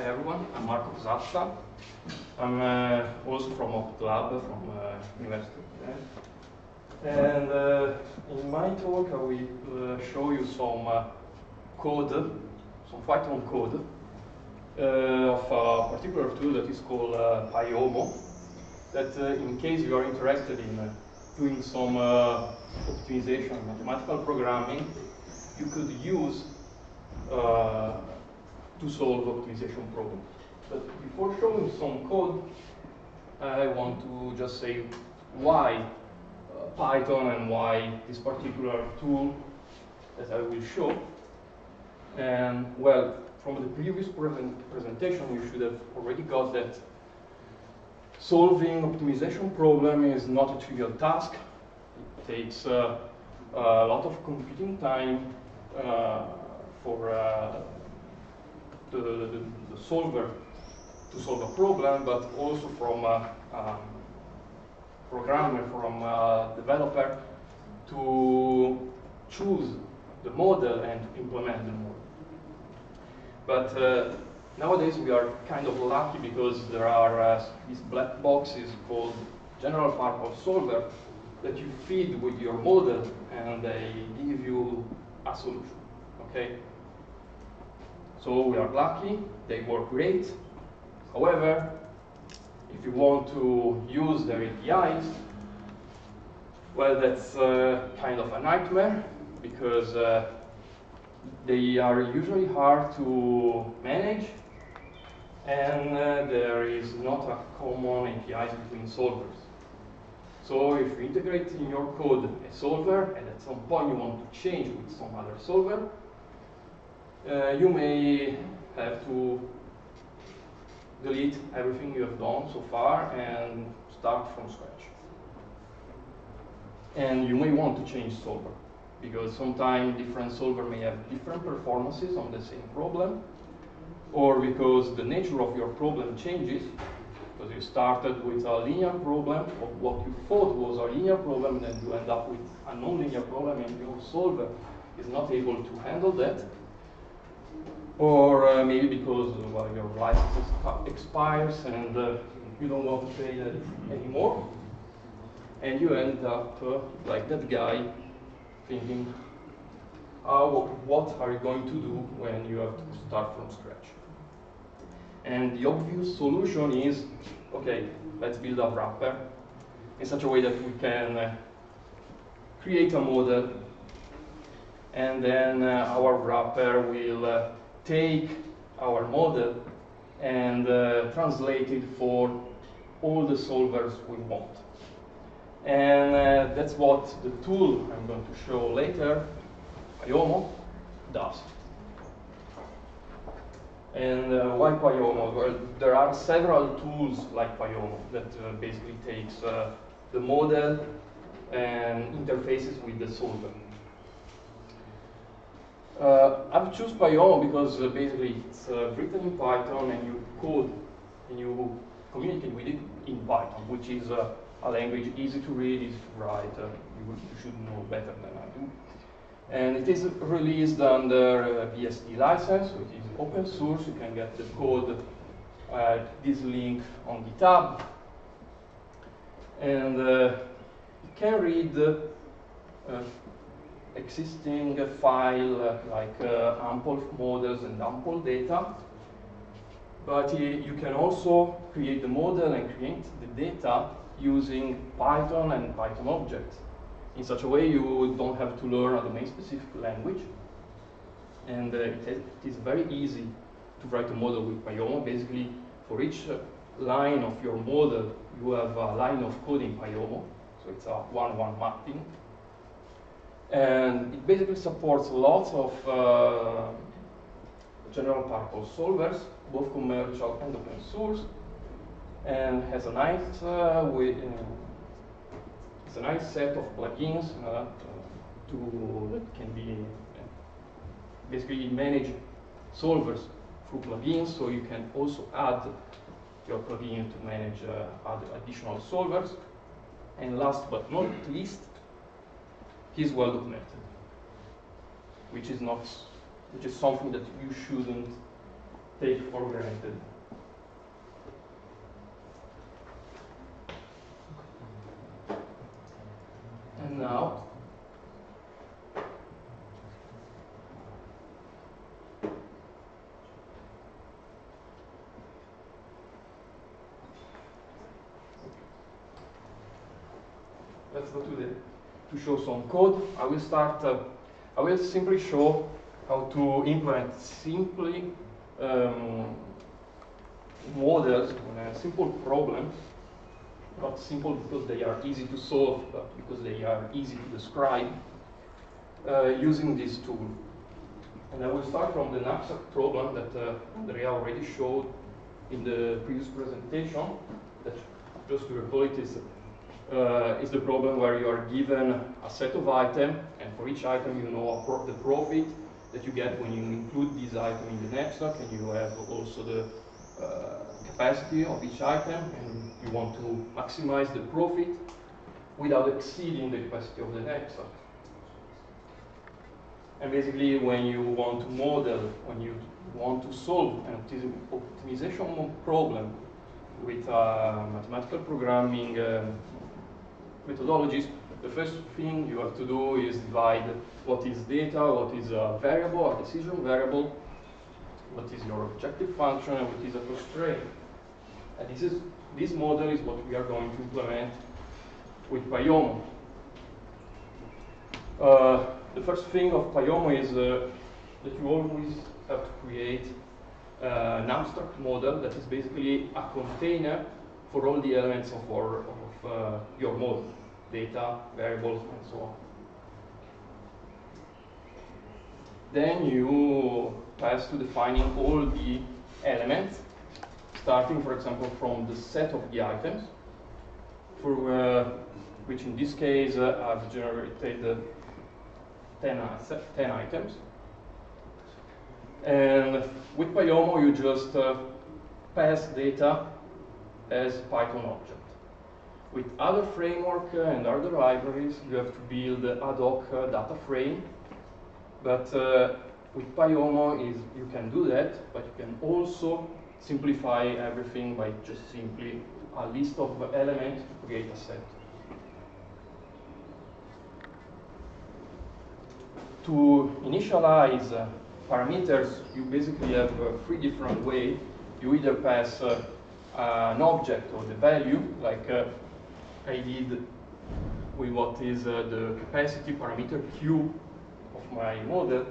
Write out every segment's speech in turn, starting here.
everyone. I'm Marco Casazza. I'm also from Lab, from University. And in my talk, I will show you some code, some Python code of a particular tool that is called Pyomo. That in case you are interested in doing some optimization, mathematical programming, you could use to solve optimization problems. But before showing some code, I want to just say why Python and why this particular tool that I will show. And well, from the previous presentation, you should have already got that solving optimization problem is not a trivial task. It takes a lot of computing time for the solver to solve a problem, but also from a programmer, from a developer to choose the model and to implement the model. But nowadays we are kind of lucky because there are these black boxes called general purpose solver that you feed with your model and they give you a solution. Okay? So we are lucky, they work great. However, if you want to use their APIs, well, that's kind of a nightmare because they are usually hard to manage and there is not a common APIs between solvers. So if you integrate in your code a solver and at some point you want to change with some other solver, you may have to delete everything you have done so far and start from scratch. And you may want to change solver because sometimes different solver may have different performances on the same problem, or because the nature of your problem changes, because you started with a linear problem of what you thought was a linear problem, and then you end up with a non-linear problem and your solver is not able to handle that. Or maybe because well, your license expires and you don't want to pay that anymore, and you end up like that guy thinking, what are you going to do when you have to start from scratch? And the obvious solution is, okay, let's build a wrapper in such a way that we can create a model, and then our wrapper will take our model and translate it for all the solvers we want. And that's what the tool I'm going to show later, Pyomo, does. And why Pyomo? Well, there are several tools like Pyomo that basically takes the model and interfaces with the solver. I've chosen Pyomo because basically it's written in Python and you code and you communicate with it in Python, which is a language easy to read, easy to write. You should know better than I do. And it is released under BSD license, so it is open source. You can get the code at this link on GitHub. And you can read existing file like ample models and ample data, but you can also create the model and create the data using Python and Python objects. In such a way you don't have to learn a domain-specific language, and it is very easy to write a model with Pyomo. Basically, for each line of your model, you have a line of code in Pyomo, so it's a one-one mapping. And it basically supports lots of general purpose solvers, both commercial and open source, and has a nice it's a nice set of plugins that can be basically manage solvers through plugins, so you can also add your plugin to manage other additional solvers. And last but not least, is well documented, which is something that you shouldn't take for for granted. And now, let's go to show some code. I will start. I will simply show how to implement simply models on simple problems. Not simple because they are easy to solve, but because they are easy to describe using this tool. And I will start from the Knapsack problem that Andrea already showed in the previous presentation. That, just to recall it, is the problem where you are given a set of items, and for each item you know the profit that you get when you include this item in the knapsack, and you have also the capacity of each item, and you want to maximize the profit without exceeding the capacity of the knapsack. And basically, when you want to model, when you want to solve an optimization problem with mathematical programming methodologies, the first thing you have to do is divide what is data, what is a variable, a decision variable, what is your objective function, and what is a constraint. And this model is what we are going to implement with Pyomo. The first thing of Pyomo is that you always have to create an abstract model that is basically a container for all the elements of your model, data, variables, and so on. Then you pass to defining all the elements, starting, for example, from the set of the items, for which in this case I've generated 10 items. And with Pyomo, you just pass data as Python object. With other framework and other libraries, you have to build ad hoc data frame. But with Pyomo, you can do that, but you can also simplify everything by just simply a list of elements to create a set. To initialize parameters, you basically have three different ways. You either pass an object or the value, like I did with what is the capacity parameter Q of my model,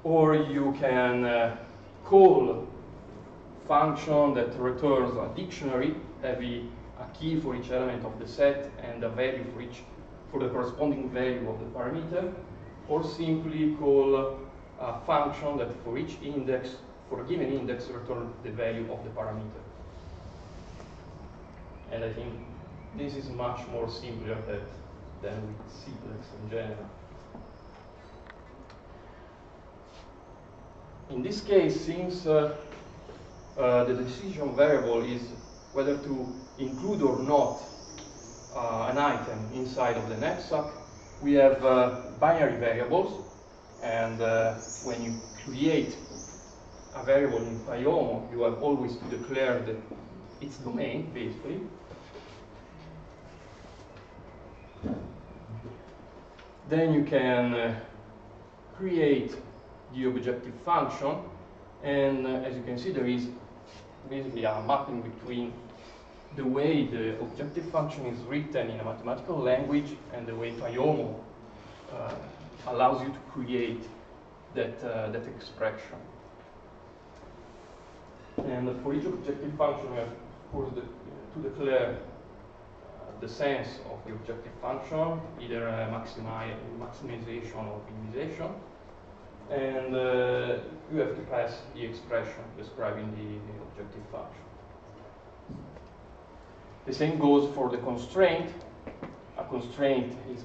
or you can call a function that returns a dictionary, having a key for each element of the set and a value for the corresponding value of the parameter, or simply call a function that for each index, for a given index, returns the value of the parameter. And I think this is much more simpler than with simplex in general. In this case, since the decision variable is whether to include or not an item inside of the knapsack, we have binary variables, and when you create a variable in Pyomo, you have always to declare its domain, basically. Then you can create the objective function, and as you can see, there is basically a mapping between the way the objective function is written in a mathematical language and the way Pyomo allows you to create that expression. And for each objective function, we have, of course, to declare the sense of the objective function, either maximization or minimization. And you have to pass the expression describing the objective function. The same goes for the constraint. A constraint is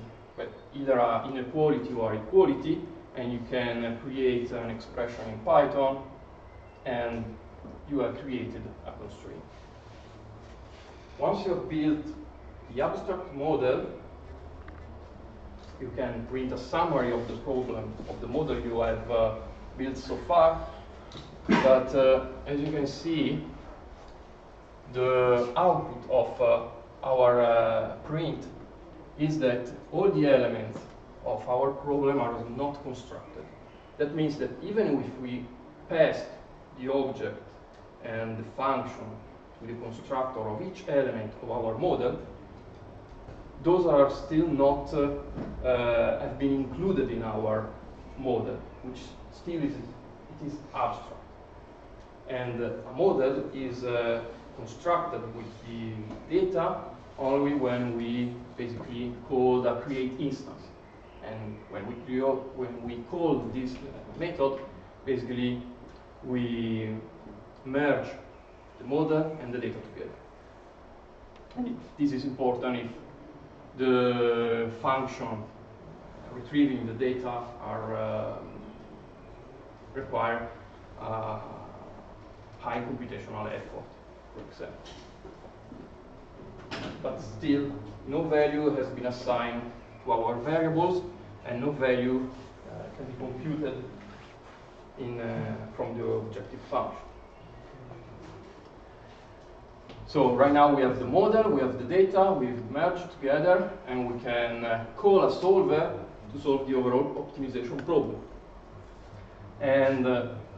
either an inequality or equality, and you can create an expression in Python, and you have created a constraint. Once you have built the abstract model, you can print a summary of the problem, of the model you have built so far, But as you can see, the output of our print is that all the elements of our problem are not constructed. That means that even if we pass the object and the function to the constructor of each element of our model, those are still not have been included in our model, which still is abstract. And a model is constructed with the data only when we basically call the create instance. And when we call this method, basically we merge the model and the data together. And this is important if the function retrieving the data are require high computational effort, for example. But still, no value has been assigned to our variables, and no value can be computed from the objective function. So right now we have the model, we have the data, we've merged together, and we can call a solver to solve the overall optimization problem. And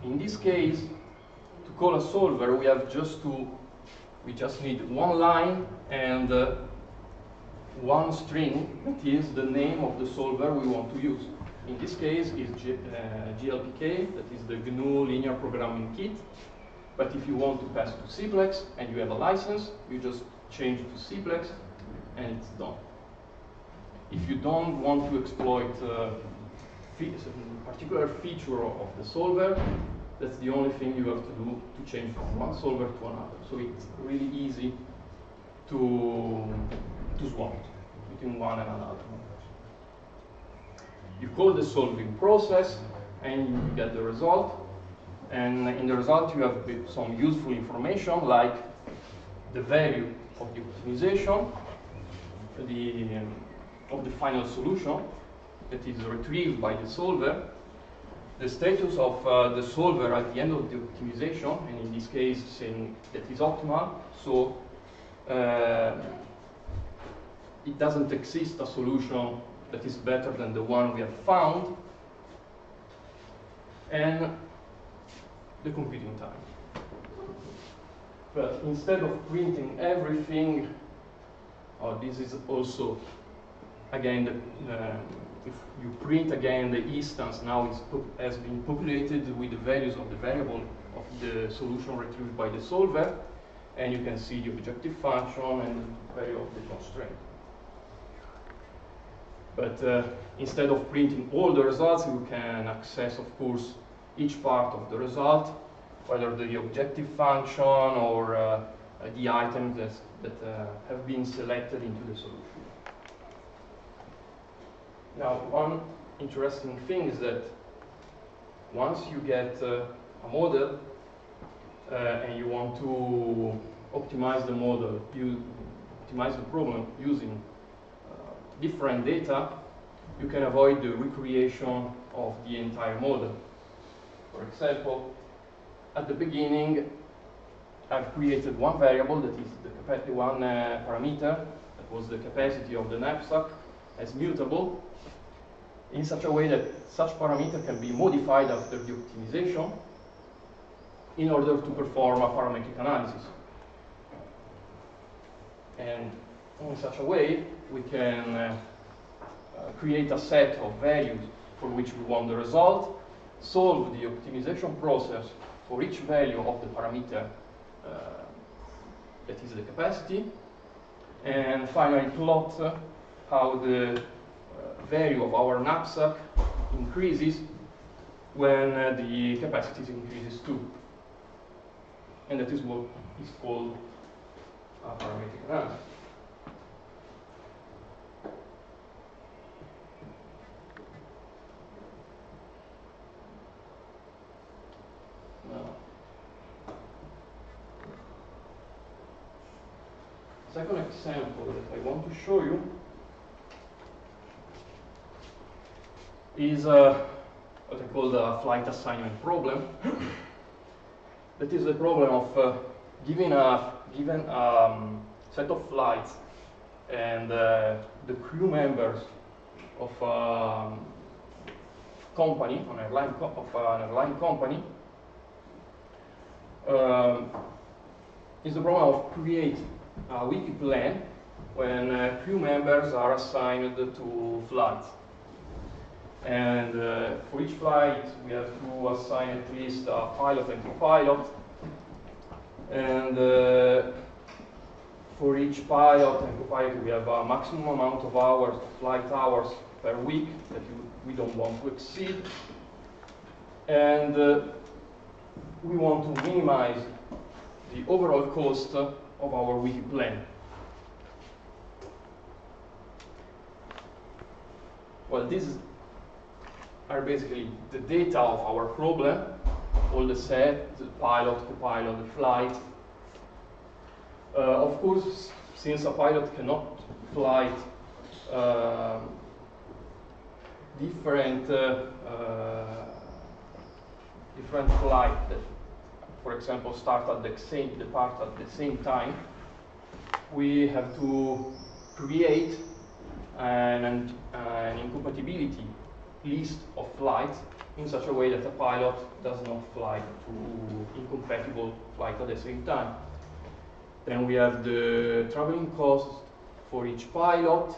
in this case, to call a solver, we just need one line and one string that is the name of the solver we want to use. In this case is GLPK, that is the GNU Linear Programming Kit. But if you want to pass to Cplex and you have a license, you just change to Cplex and it's done. If you don't want to exploit a particular feature of the solver, that's the only thing you have to do to change from one solver to another. So it's really easy to swap between one and another. You call the solving process and you get the result. And in the result you have some useful information like the value of the optimization, of the final solution that is retrieved by the solver, the status of the solver at the end of the optimization, and in this case saying that is optimal, so it doesn't exist a solution that is better than the one we have found, and the computing time. But instead of printing everything, this is also, again, if you print again the instance, now has been populated with the values of the variable of the solution retrieved by the solver, and you can see the objective function and the value of the constraint. But instead of printing all the results, you can access, of course, each part of the result, whether the objective function or the items that have been selected into the solution. Now, one interesting thing is that once you get a model and you want to optimize the model, optimize the problem using different data, you can avoid the recreation of the entire model. For example, at the beginning, I've created one variable that is one parameter that was the capacity of the knapsack as mutable, in such a way that such parameter can be modified after the optimization in order to perform a parametric analysis. And in such a way, we can create a set of values for which we want the result, solve the optimization process for each value of the parameter that is the capacity, and finally plot how the value of our knapsack increases when the capacity increases too. And that is what is called a parametric analysis. Second example that I want to show you is what I call the flight assignment problem. That is the problem of given a set of flights and the crew members of company, an airline company, is the problem of create a wiki plan when crew members are assigned to flights. And for each flight, we have to assign at least a pilot and co-pilot. And for each pilot and co-pilot, we have a maximum amount of hours, flight hours per week that we don't want to exceed. And we want to minimize the overall cost of our wiki plan. Well, these are basically the data of our problem, all the set, the pilot, co-pilot, the flight. Of course, since a pilot cannot fly different flights that, for example, depart at the same time, we have to create an incompatibility list of flights in such a way that a pilot does not fly to incompatible flights at the same time. Then we have the traveling cost for each pilot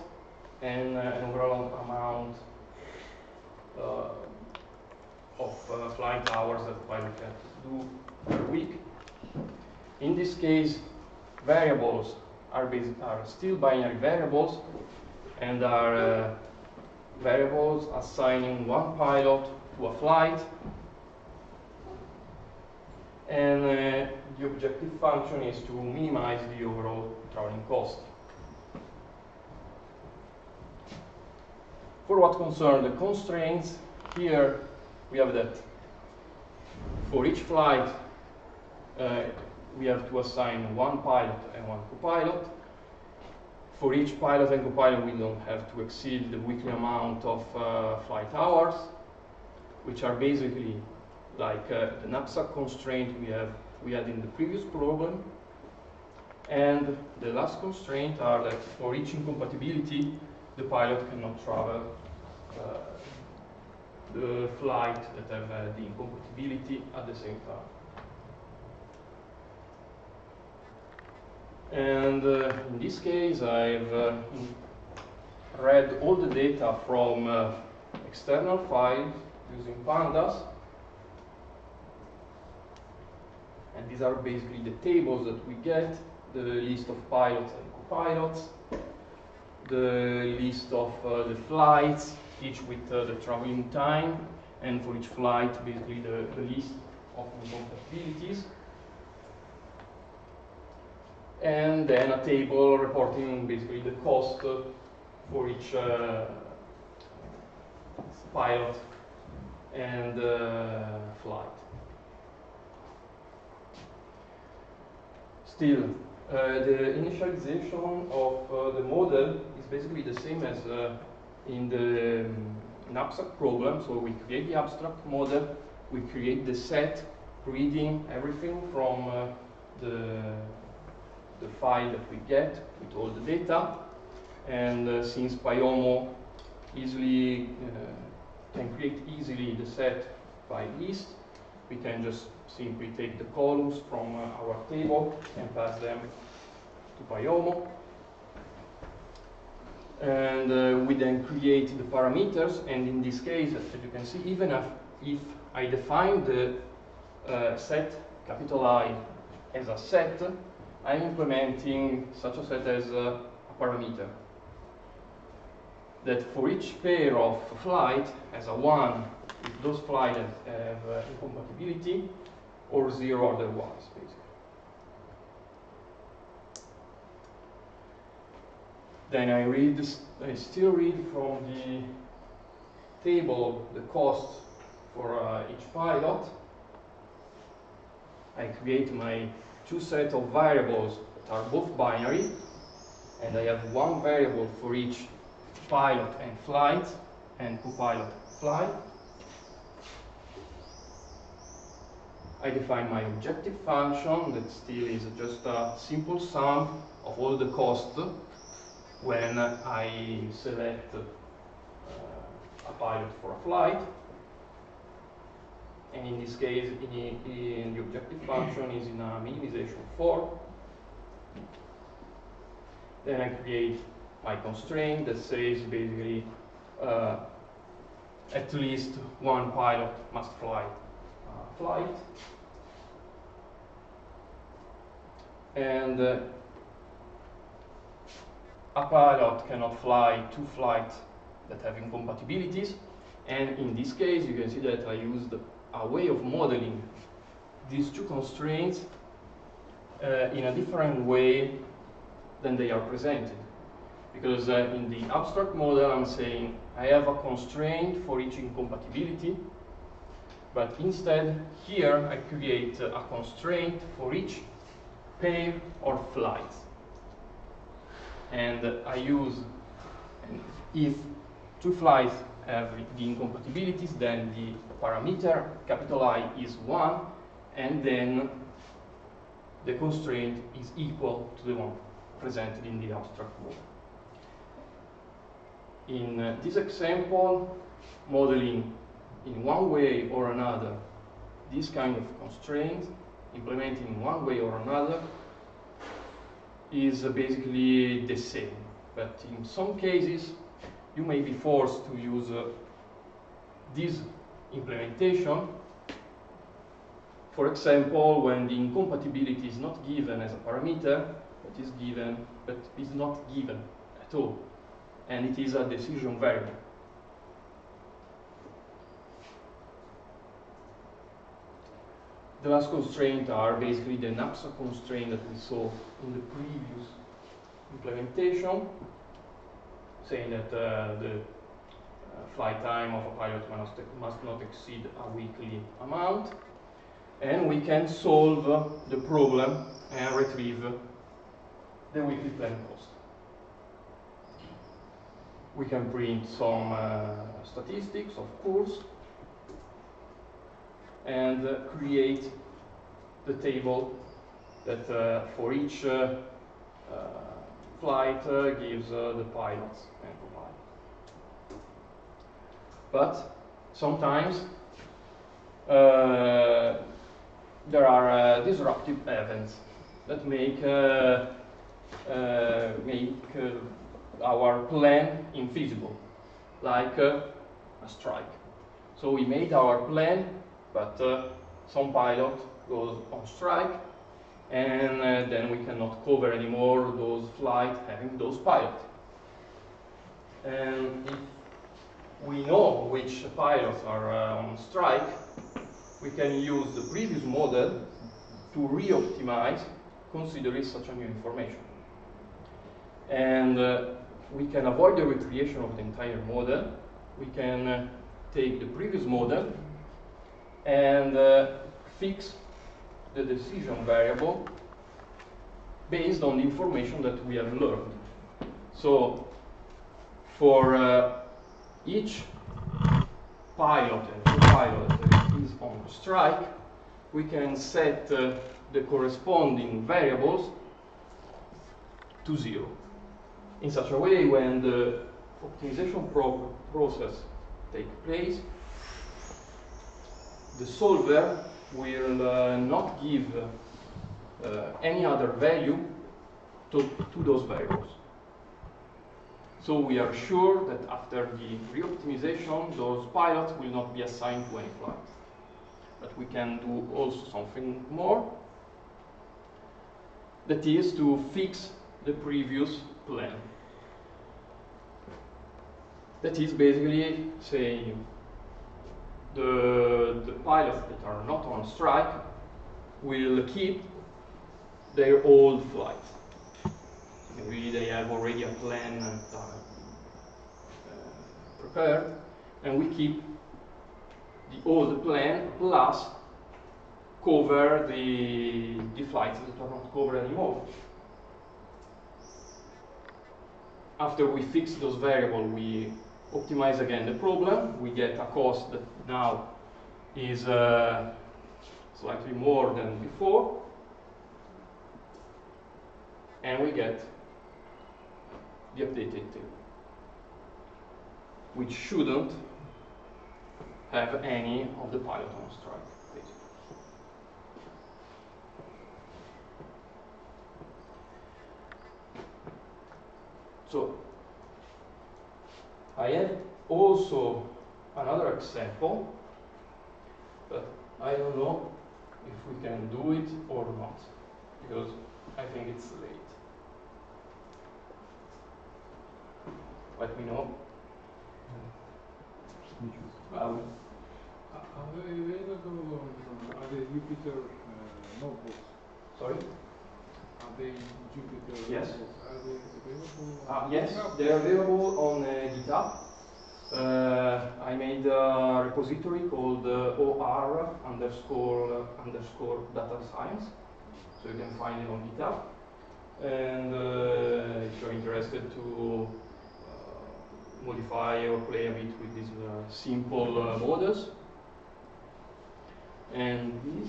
and an overall amount of flight hours that the pilot can do per week. In this case, variables are still binary variables and are variables assigning one pilot to a flight, and the objective function is to minimize the overall traveling cost. For what concerns the constraints, here we have that for each flight we have to assign one pilot and one co-pilot. For each pilot and co-pilot, we don't have to exceed the weekly amount of flight hours, which are basically like the knapsack constraint we had in the previous problem. And the last constraint are that for each incompatibility, the pilot cannot travel the flight that have the incompatibility at the same time. And in this case, I've read all the data from external files using pandas. And these are basically the tables that we get, the list of pilots and co-pilots, the list of the flights, each with the traveling time, and for each flight, basically the list of incompatibilities. And then a table reporting basically the cost for each pilot and flight. Still, the initialization of the model is basically the same as in the knapsack problem. So we create the abstract model, we create the set, reading everything from the file that we get with all the data, and since Pyomo easily can create easily the set by list, we can just simply take the columns from our table and pass them to Pyomo, and we then create the parameters. And in this case, as you can see, even if I define the set capital I as a set, I'm implementing such a set as a parameter that for each pair of flight as a 1 if those flights have incompatibility, or 0 otherwise, basically. Then I still read from the table the cost for each pilot. I create my two sets of variables that are both binary, and I have one variable for each pilot and flight and co-pilot flight. I define my objective function that still is just a simple sum of all the costs when I select a pilot for a flight. And in this case, in the objective function is in a minimization form. Then I create my constraint that says basically at least one pilot must fly a flight. And a pilot cannot fly two flights that have incompatibilities. And in this case, you can see that I used a way of modeling these two constraints in a different way than they are presented. Because in the abstract model, I'm saying I have a constraint for each incompatibility, but instead here I create a constraint for each pair or flight. And I use, if two flights have the incompatibilities, then the parameter capital I is 1, and then the constraint is equal to the one presented in the abstract model. In this example, modeling in one way or another this kind of constraint, implementing in one way or another, is basically the same. But in some cases, you may be forced to use this implementation. For example, when the incompatibility is not given as a parameter, but is given, but is not given at all, and it is a decision variable. The last constraints are basically the knapsack constraint that we saw in the previous implementation, saying that the flight time of a pilot must not exceed a weekly amount. And we can solve the problem and retrieve the weekly plan cost. We can print some statistics, of course, and create the table that for each flight gives the pilots and co-pilot. But sometimes there are disruptive events that make our plan infeasible, like a strike. So we made our plan, but some pilot goes on strike, and then we cannot cover anymore those flights having those pilots. And if we know which pilots are on strike, we can use the previous model to re-optimize considering such a new information. And we can avoid the recreation of the entire model. We can take the previous model and fix the decision variable based on the information that we have learned. So for each pilot and co-pilot that is on strike, we can set the corresponding variables to 0. In such a way, when the optimization process takes place, the solver will not give any other value to those variables. So we are sure that after the re-optimization, those pilots will not be assigned to any flight. But we can do also something more, that is to fix the previous plan. That is basically saying the pilots that are not on strike will keep their old flights. Maybe they have already a plan prepared, and we keep the old plan plus cover the flights that are not covered anymore. After we fix those variables, we optimize again the problem. We get a cost that now is slightly more than before, and we get the updated table, which shouldn't have any of the pilot on strike, basically. So I have also another example, but I don't know if we can do it or not, because I think it's late. Let me know. Are they available on are they Jupyter notebooks? Sorry? Are they Jupyter Yes. notebooks? Are they available? Yes, they're available on GitHub. I made a repository called OR underscore data science, so you can find it on GitHub. And if you're interested to modify or play a bit with these simple models, and this.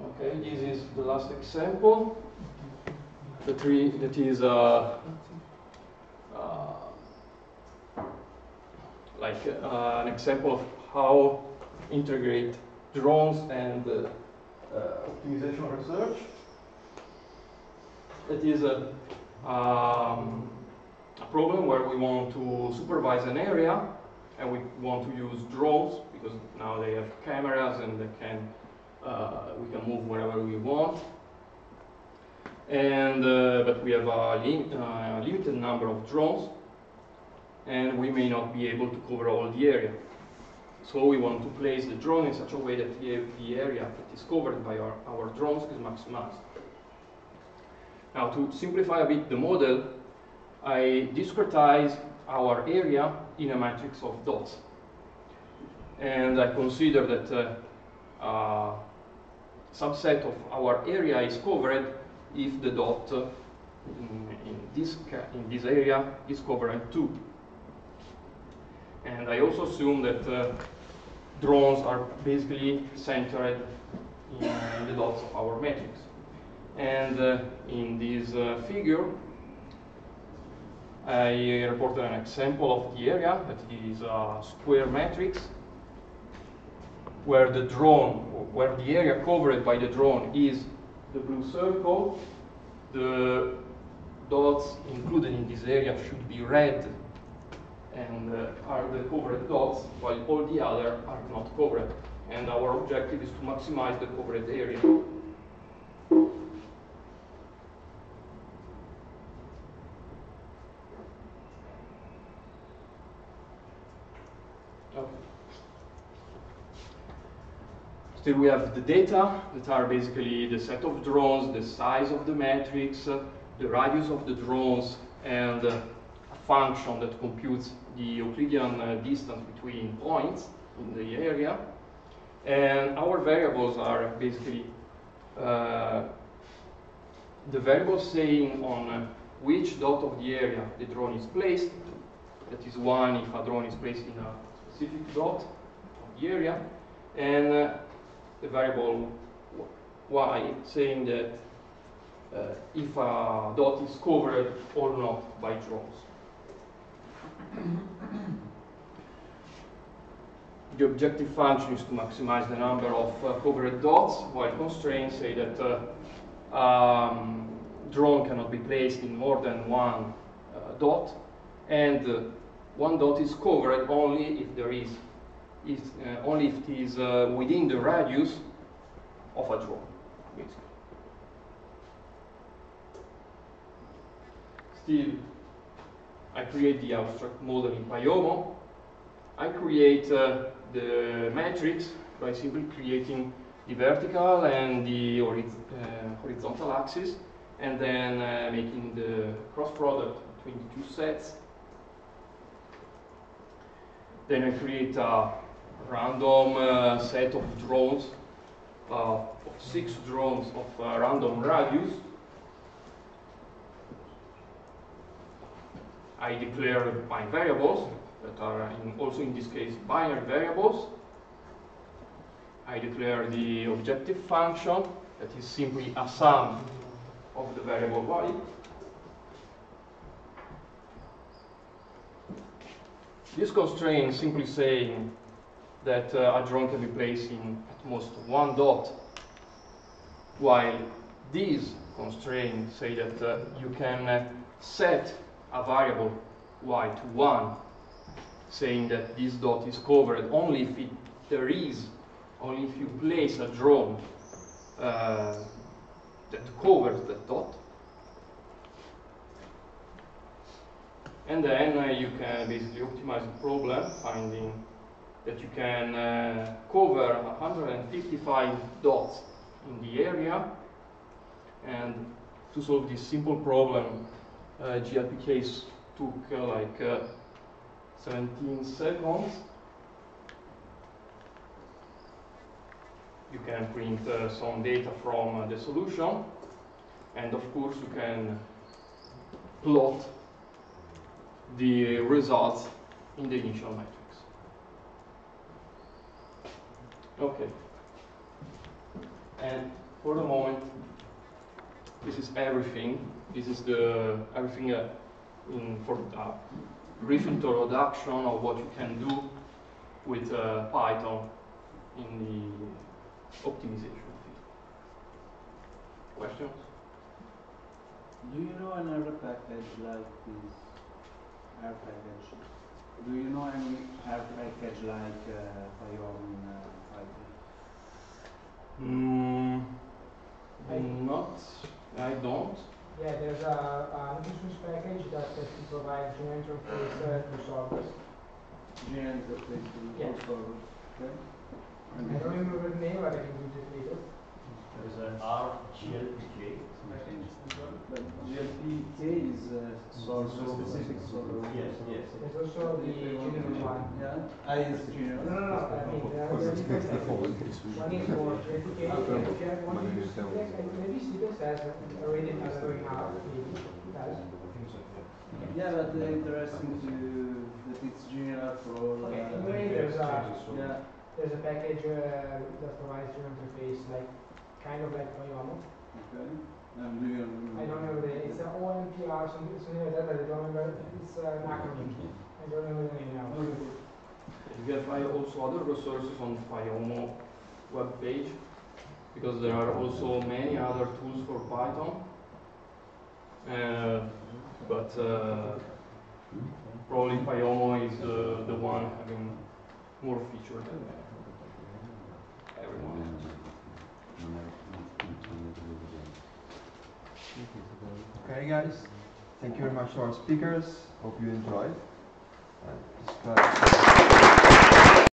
Okay, this is the last example. That is like an example of how integrate drones and optimization research. It is a problem where we want to supervise an area and we want to use drones because now they have cameras and they can we can move wherever we want. And but we have a limited number of drones, and we may not be able to cover all the area. So we want to place the drone in such a way that the area that is covered by our drones is maximized. Now, to simplify a bit the model, I discretize our area in a matrix of dots. And I consider that a subset of our area is covered if the dot in this area is covered too. And I also assume that drones are basically centered in the dots of our matrix. And in this figure, I reported an example of the area that is a square matrix where the area covered by the drone is the blue circle. The dots included in this area should be red and are the covered dots, while all the other are not covered. And our objective is to maximize the covered area. Okay. Still, we have the data that are basically the set of drones, the size of the matrix, the radius of the drones, and a function that computes the Euclidean distance between points in the area. And our variables are basically the variables saying on which dot of the area the drone is placed. That is one if a drone is placed in a specific dot of the area. And the variable y saying that if a dot is covered or not by drones. The objective function is to maximize the number of covered dots, while constraints say that drone cannot be placed in more than one dot, and one dot is covered only if there is only if it is within the radius of a drone, basically. Still, I create the abstract model in Pyomo. I create the matrix by simply creating the vertical and the horizontal axis, and then making the cross product between the two sets. Then I create a random set of drones, of 6 drones of random radius. I declare my variables that are also in this case binary variables. I declare the objective function that is simply a sum of the variable y. This constraint is simply saying that a drone can be placed in at most one dot, while these constraints say that you can set a variable y to 1, saying that this dot is covered only if only if you place a drone that covers that dot. And then you can basically optimize the problem, finding that you can cover 155 dots in the area. And to solve this simple problem, GLPK took like 17 seconds. You can print some data from the solution, and of course you can plot the results in the initial matrix. Okay. And for the moment, this is everything. This is the everything for a brief introduction of what you can do with Python in the optimization field. Questions? Do you know another package like this? R package. Do you know any R package like Pyomo in Python? I don't. Yeah, there's an open source package that provides GNU interface to solvers. GNU interface to solvers. Okay. I don't remember the name, but I can do it later. There's an RGLPK package as well. But GLPK is specific solver. Yes. There's also the GNU one. Yeah, I use GNU. No. I mean, there are different packages. One is for GLPK. If you have one to use CPX, and maybe CPX has already another now. Maybe it does. Yeah, but interesting that it's GNU for all. Okay. Anyway, there's a package that provides GNU interface, like kind of like Pyomo. Okay. I don't remember the name. It's an OMPR, something like that, but I don't remember. It's an acronym. I don't remember the name now. You can find also other resources on Pyomo web page, because there are also many other tools for Python. But probably Pyomo is the one having more features than everyone else. Okay, guys, thank you very much to our speakers. Hope you enjoyed.